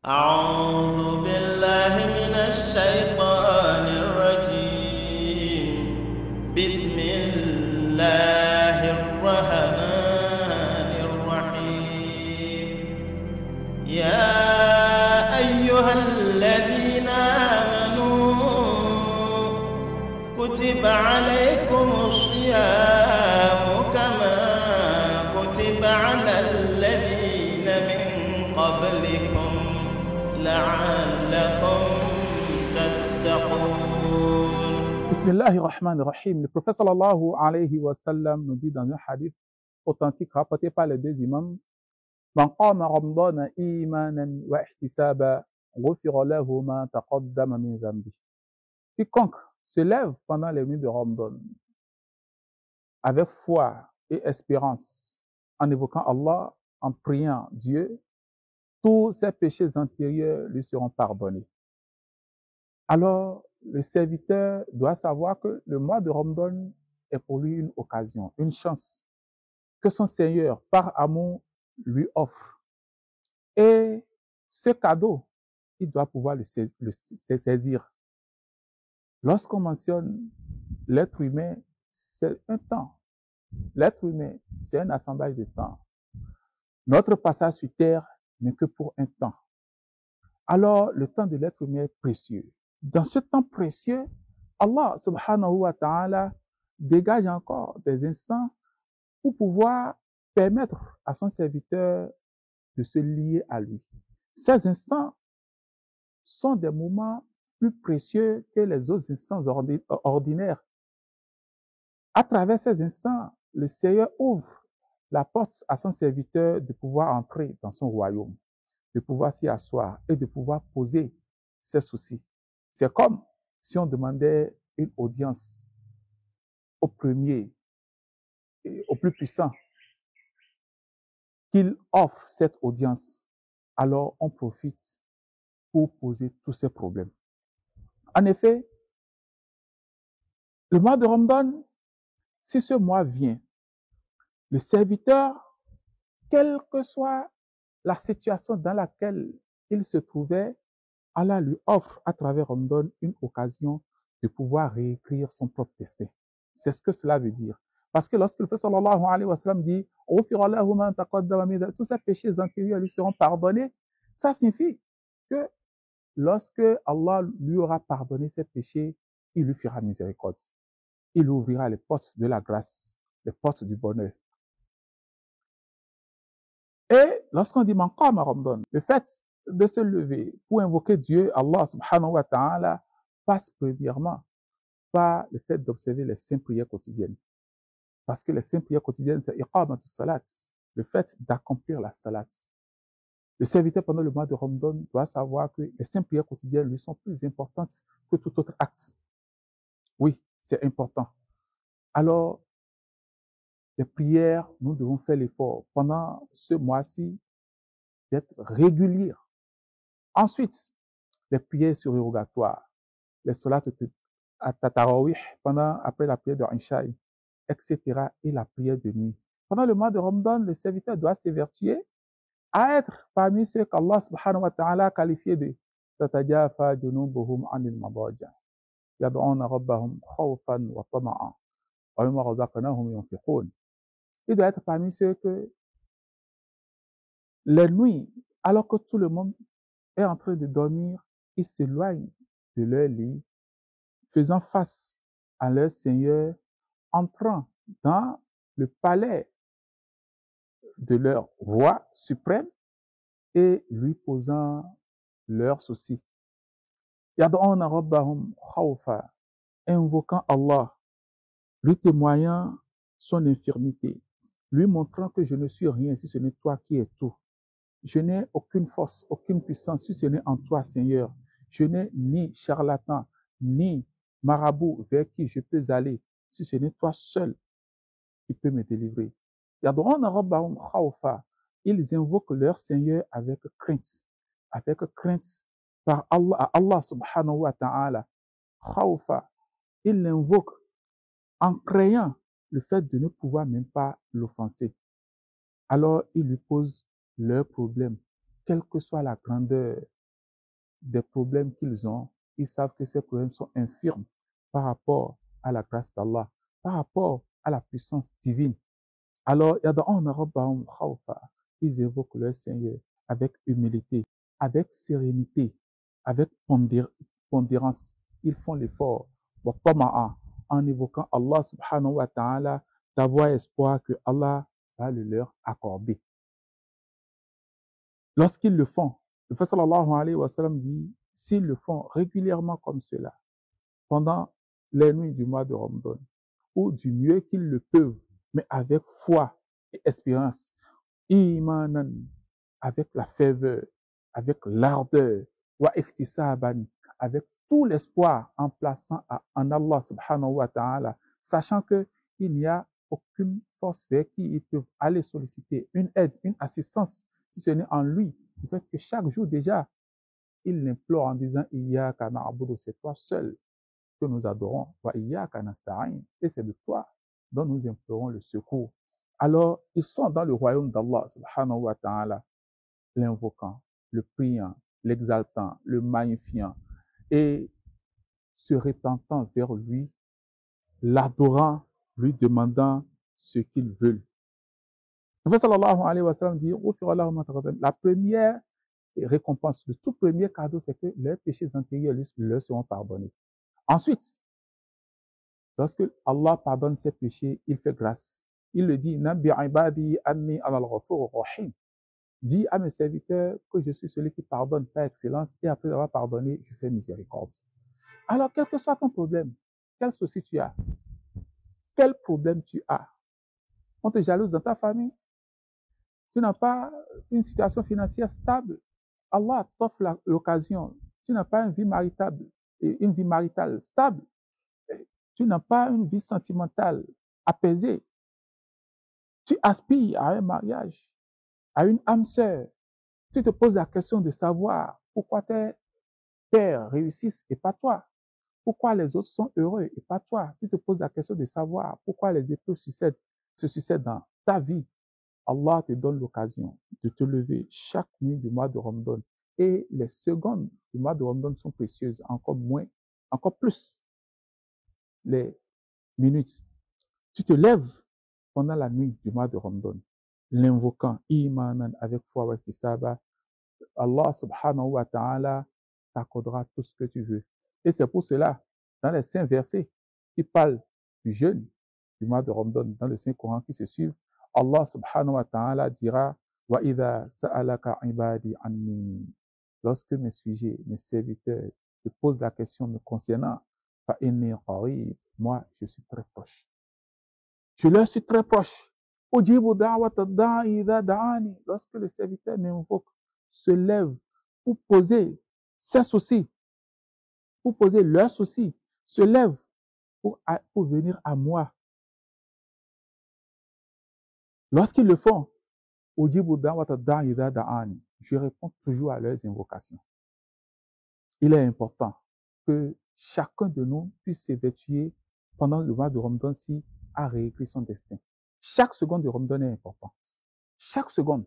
أعوذ بالله من الشيطان الرجيم. بسم الله الرحمن الرحيم. يا أيها الذين آمنوا كتب عليكم الصيام كما كتب على الذين من قبلكم لعلكم تتقون. Bismillahirrahmanirrahim. Le prophète sallallahu alayhi wa sallam nous dit dans un hadith authentique rapporté par les deux imams: Man qama Ramadana imanan wa ihtisaba ghufira lahu ma taqaddama min dhanbi. Quiconque se lève pendant les nuits de Ramadan avec foi et espérance, en évoquant Allah, en priant Dieu, tous ses péchés antérieurs lui seront pardonnés. Alors, le serviteur doit savoir que le mois de Ramadan est pour lui une occasion, une chance que son Seigneur, par amour, lui offre. Et ce cadeau, il doit pouvoir le saisir. Lorsqu'on mentionne l'être humain, c'est un temps. L'être humain, c'est un assemblage de temps. Notre passage sur terre n'est que pour un temps. Alors, le temps de l'être humain est précieux. Dans ce temps précieux, Allah subhanahu wa ta'ala dégage encore des instants pour pouvoir permettre à son serviteur de se lier à lui. Ces instants sont des moments plus précieux que les autres instants ordinaires. À travers ces instants, le Seigneur ouvre la porte à son serviteur de pouvoir entrer dans son royaume, de pouvoir s'y asseoir et de pouvoir poser ses soucis. C'est comme si on demandait une audience au premier et au plus puissant, qu'il offre cette audience. Alors on profite pour poser tous ces problèmes. En effet, le mois de Ramadan, si ce mois vient, le serviteur, quelle que soit la situation dans laquelle il se trouvait, Allah lui offre à travers Ramadan une occasion de pouvoir réécrire son propre destin. C'est ce que cela veut dire. Parce que lorsque le prophète sallallahu alayhi wa sallam dit « tous ses péchés antérieurs lui seront pardonnés », ça signifie que lorsque Allah lui aura pardonné ses péchés, il lui fera miséricorde. Il ouvrira les portes de la grâce, les portes du bonheur. Et lorsqu'on dit « Man qama Ramadan », le fait de se lever pour invoquer Dieu, Allah subhanahu wa ta'ala, passe premièrement par le fait d'observer les 5 prières quotidiennes. Parce que les 5 prières quotidiennes, c'est iqamatu salat, le fait d'accomplir la salat. Le serviteur pendant le mois de Ramadan doit savoir que les 5 prières quotidiennes lui sont plus importantes que tout autre acte. Oui, c'est important. Alors, les prières, nous devons faire l'effort pendant ce mois-ci d'être réguliers. Ensuite, les prières surérogatoires, les salats at-tarawih après la prière de Isha, etc. et la prière de nuit. Pendant le mois de Ramadan, le serviteur doit s'évertuer à être parmi ceux qu'Allah subhanahu wa ta'ala a qualifiés de tatajafa junubuhum anil madaja yad'una rabbahum khawfan wa tama'an wa mimma razaqnahum yunfiqun. Il doit être parmi ceux que les nuits, alors que tout le monde est en train de dormir, ils s'éloignent de leur lit, faisant face à leur Seigneur, entrant dans le palais de leur roi suprême et lui posant leurs soucis. Yad'una rabbahum khawfa, invoquant Allah, lui témoignant son infirmité, lui montrant que je ne suis rien si ce n'est toi qui es tout. Je n'ai aucune force, aucune puissance si ce n'est en toi, Seigneur. Je n'ai ni charlatan, ni marabout vers qui je peux aller si ce n'est toi seul qui peux me délivrer. Yad'una rabbahum khawfa, ils invoquent leur Seigneur avec crainte par Allah, à Allah subhanahu wa ta'ala. Khawfa, ils l'invoquent en craignant le fait de ne pouvoir même pas l'offenser. Alors ils lui posent leurs problèmes. quelle que soit la grandeur des problèmes qu'ils ont, ils savent que ces problèmes sont infirmes par rapport à la grâce d'Allah, par rapport à la puissance divine. Alors, ils évoquent leur Seigneur avec humilité, avec sérénité, avec pondérance. Ils font l'effort en évoquant Allah subhanahu wa ta'ala, d'avoir espoir que Allah va le leur accorder. Lorsqu'ils le font, le Prophète sallallahu alayhi wa sallam dit, s'ils le font régulièrement comme cela, pendant les nuits du mois de Ramadan, ou du mieux qu'ils le peuvent, mais avec foi et espérance, imanan, avec la ferveur, avec l'ardeur, wa ihtisaban, avec tout l'espoir en plaçant en Allah subhanahu wa ta'ala, sachant que il n'y a aucune force vers qui ils peuvent aller solliciter une aide, une assistance, si ce n'est en lui. Du fait que chaque jour déjà, il l'implore en disant Iyyaka na'budu, c'est toi seul que nous adorons, wa iyyaka nasta'in, et c'est de toi dont nous implorons le secours. Alors, ils sont dans le royaume d'Allah subhanahu wa ta'ala, l'invoquant, le priant, l'exaltant, le magnifiant, et se repentant vers lui, l'adorant, lui demandant ce qu'ils veulent. Le Prophète sallallahu alayhi wa sallam dit, la première récompense, le tout premier cadeau, c'est que leurs péchés antérieurs leur seront pardonnés. Ensuite, lorsque Allah pardonne ses péchés, il fait grâce. Il le dit, dis à mes serviteurs que je suis celui qui pardonne par excellence, et après avoir pardonné, je fais miséricorde. Alors, quel que soit ton problème, quel souci tu as, quel problème tu as, on te jalouse dans ta famille, tu n'as pas une situation financière stable, Allah t'offre l'occasion, tu n'as pas une vie maritale stable, tu n'as pas une vie sentimentale apaisée, tu aspires à un mariage, à une âme sœur, tu te poses la question de savoir pourquoi tes pères réussissent et pas toi, pourquoi les autres sont heureux et pas toi, tu te poses la question de savoir pourquoi les épreuves se succèdent dans ta vie. Allah te donne l'occasion de te lever chaque nuit du mois de Ramadan, et les secondes du mois de Ramadan sont précieuses, encore plus les minutes. Tu te lèves pendant la nuit du mois de Ramadan, l'invoquant imanan, avec foi wa ihtisaba, Allah subhanahu wa ta'ala t'accordera tout ce que tu veux. Et c'est pour cela, dans les 5 versets qui parlent du jeûne du mois de Ramadan, dans le Saint-Coran qui se suivent, Allah subhanahu wa ta'ala dira wa idha sa'alaka ibadi anni, lorsque mes sujets, mes serviteurs te posent la question me concernant, fa inni qarib, moi je suis très proche. Je leur suis très proche. Ujibu da'wata da'i idha da'ani, lorsque le serviteur m'invoque, se lève pour poser ses soucis, pour poser leurs soucis, se lève pour venir à moi. Lorsqu'ils le font, je réponds toujours à leurs invocations. Il est important que chacun de nous puisse s'évertuer pendant le mois de Ramadan-ci à réécrire son destin. Chaque seconde de Ramadan est importante. Chaque seconde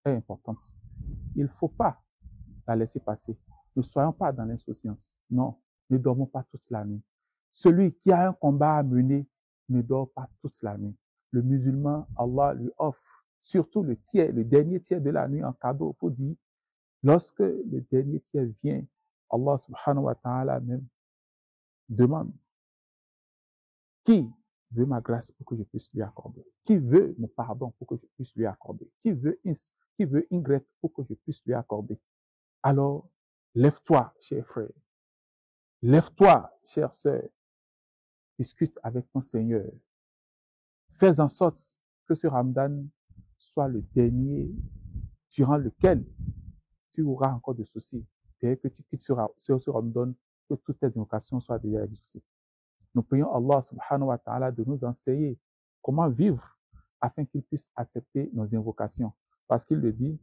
est importante. Il ne faut pas la laisser passer. Ne soyons pas dans l'insouciance. Non, ne dormons pas toute la nuit. Celui qui a un combat à mener ne dort pas toute la nuit. Le musulman, Allah lui offre surtout le dernier tiers de la nuit en cadeau pour dire, lorsque le dernier tiers vient, Allah subhanahu wa ta'ala même demande, qui veut ma grâce pour que je puisse lui accorder? Qui veut mon pardon pour que je puisse lui accorder? Qui veut Y pour que je puisse lui accorder? Alors, lève-toi, cher frère. Lève-toi, chère sœur. Discute avec ton Seigneur. Fais en sorte que ce Ramadan soit le dernier durant lequel tu auras encore de soucis. Et que tu quittes ce Ramadan, que toutes tes invocations soient déjà exaucées. Nous prions Allah subhanahu wa ta'ala de nous enseigner comment vivre afin qu'il puisse accepter nos invocations. Parce qu'il le dit,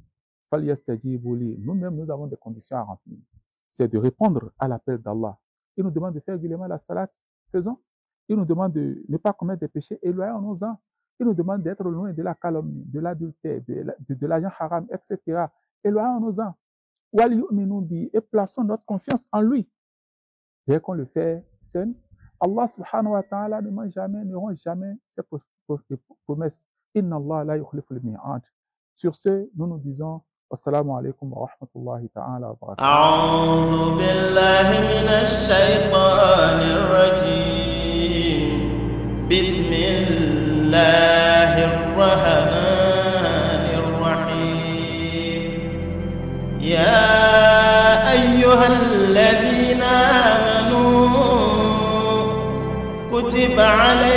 nous-mêmes, nous avons des conditions à remplir. C'est de répondre à l'appel d'Allah. Il nous demande de faire régulièrement la salat, faisons. Il nous demande de ne pas commettre des péchés, éloignons-nous-en. Il nous demande d'être loin de la calomnie, de l'adultère, de l'argent haram, etc. éloignons-nous-en. Et plaçons notre confiance en lui. Dès qu'on le fait, Allah subhanahu wa ta'ala ne rend jamais ses promesses. Inna Allah la yukhlifu al-mi'ad. Sur ce, nous disons assalamu alaikum wa rahmatullahi ta'ala wa barakatuh. A'udhu billahi minash shaytanir rajim. Bismillahir rahmanir rahim. Ya ayyuhalladhina amanu kutiba alaykum